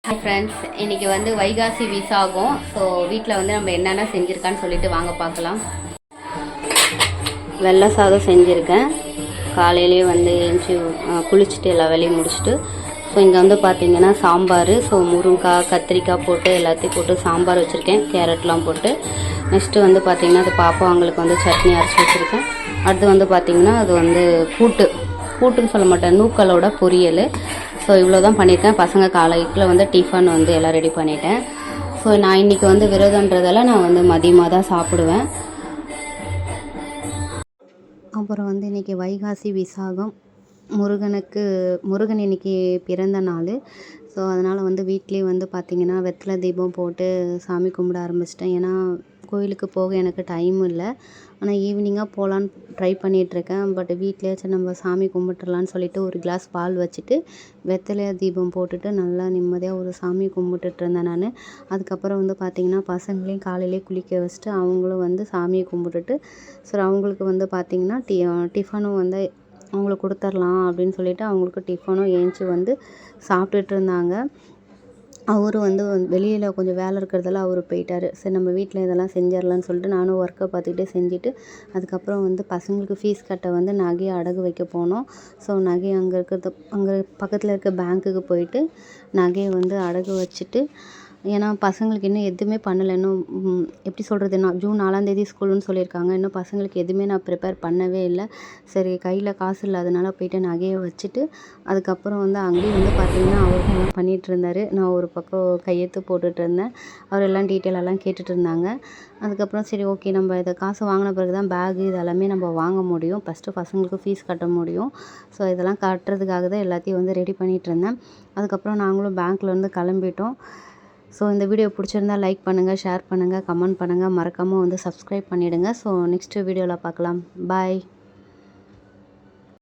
Hi friends, இன்றைக்கி வந்து Vaikasi Visakam. So வீட்டில் வந்து நம்ம என்னென்ன செஞ்சுருக்கான்னு சொல்லிட்டு வாங்க பார்க்கலாம். வெள்ளை சாதம் செஞ்சுருக்கேன். காலையிலேயே வந்து எழுந்துச்சி குளிச்சுட்டு எல்லா வேலையும் முடிச்சுட்டு ஸோ இங்கே வந்து பார்த்திங்கன்னா சாம்பார். ஸோ முருங்கைக்காய் கத்திரிக்காய் போட்டு எல்லாத்தையும் போட்டு சாம்பார் வச்சுருக்கேன், கேரட்லாம் போட்டு. நெக்ஸ்ட்டு வந்து பார்த்திங்கன்னா அது பாப்பா அவங்களுக்கு வந்து சட்னி அரைச்சி வச்சுருக்கேன். அடுத்து வந்து பார்த்திங்கன்னா அது வந்து கூட்டுன்னு சொல்ல மாட்டேன், நூக்கலோட பொரியல். ஸோ இவ்வளோ தான் பண்ணியிருக்கேன். பசங்க காலையில் வந்து டிஃபன் வந்து எல்லாம் ரெடி பண்ணிட்டேன். ஸோ நான் இன்றைக்கி வந்து விரதன்றதால நான் வந்து மதியமாக தான் சாப்பிடுவேன். அப்புறம் வந்து இன்றைக்கி வைகாசி விசாகம், முருகன் இன்றைக்கி பிறந்த நாள். ஸோ அதனால் வந்து வீட்லேயே வந்து பார்த்திங்கன்னா வெத்தலை தீபம் போட்டு சாமி கும்பிட ஆரம்பிச்சிட்டேன். ஏன்னா கோயிலுக்கு போக எனக்கு டைம் இல்லை. ஆனால் ஈவினிங்காக போகலான்னு ட்ரை பண்ணிகிட்ருக்கேன். பட் வீட்லேயாச்சும் நம்ம சாமி கும்பிட்டுறலான்னு சொல்லிட்டு ஒரு கிளாஸ் பால் வச்சுட்டு வெத்தலை தீபம் போட்டுட்டு நல்லா நிம்மதியாக ஒரு சாமி கும்பிட்டுட்டு இருந்தேன் நான். அதுக்கப்புறம் வந்து பார்த்திங்கன்னா பசங்களையும் காலையிலே குளிக்க வச்சுட்டு அவங்களும் வந்து சாமியை கும்பிட்டுட்டு சரி அவங்களுக்கு வந்து பார்த்திங்கன்னா டிஃபனும் வந்து அவங்களுக்கு கொடுத்துர்லாம் அப்படின்னு சொல்லிட்டு அவங்களுக்கு டிஃபனும் ஏஞ்சி வந்து சாப்பிட்டுட்டு இருந்தாங்க. அவரும் வந்து வெளியில் கொஞ்சம் வேலை இருக்கிறதால அவர் போயிட்டார். சரி நம்ம வீட்டில் இதெல்லாம் செஞ்சிடலான்னு சொல்லிட்டு நானும் ஒர்க்கை பார்த்துக்கிட்டே செஞ்சுட்டு அதுக்கப்புறம் வந்து பசங்களுக்கு ஃபீஸ் கட்ட வந்து நகையை அடகு வைக்க போனோம். ஸோ நகையை அங்கே பக்கத்தில் இருக்க பேங்க்குக்கு போயிட்டு நகையை வந்து அடகு வச்சுட்டு, ஏன்னா பசங்களுக்கு இன்னும் எதுவுமே பண்ணலை. இன்னும் எப்படி சொல்கிறது, நான் ஜூன் 4ஆந்தேதி ஸ்கூலுன்னு சொல்லியிருக்காங்க. இன்னும் பசங்களுக்கு எதுவுமே நான் ப்ரிப்பேர் பண்ணவே இல்லை. சரி கையில் காசு இல்லாதனால போயிட்டு நகையை வச்சுட்டு அதுக்கப்புறம் வந்து அங்கேயும் வந்து பார்த்திங்கன்னா அவர் எல்லாம் பண்ணிகிட்டு இருந்தார். நான் ஒரு பக்கம் கையெழுத்து போட்டுட்டு இருந்தேன். அவர் எல்லாம் டீட்டெயிலெல்லாம் கேட்டுட்டு இருந்தாங்க. அதுக்கப்புறம் சரி ஓகே, நம்ம இதை காசு வாங்கின பிறகு தான் பேகு இதெல்லாமே நம்ம வாங்க முடியும். ஃபஸ்ட்டு பசங்களுக்கு ஃபீஸ் கட்ட முடியும். ஸோ இதெல்லாம் கட்டுறதுக்காக தான் எல்லாத்தையும் வந்து ரெடி பண்ணிகிட்டு இருந்தேன். அதுக்கப்புறம் நாங்களும் பேங்க்லேருந்து கிளம்பிட்டோம். ஸோ இந்த வீடியோ பிடிச்சிருந்தா லைக் பண்ணுங்கள், ஷேர் பண்ணுங்கள், கமெண்ட் பண்ணுங்கள், மறக்காமல் வந்து சப்ஸ்கிரைப் பண்ணிவிடுங்க. ஸோ நெக்ஸ்ட்டு வீடியோவில் பார்க்கலாம். பாய்.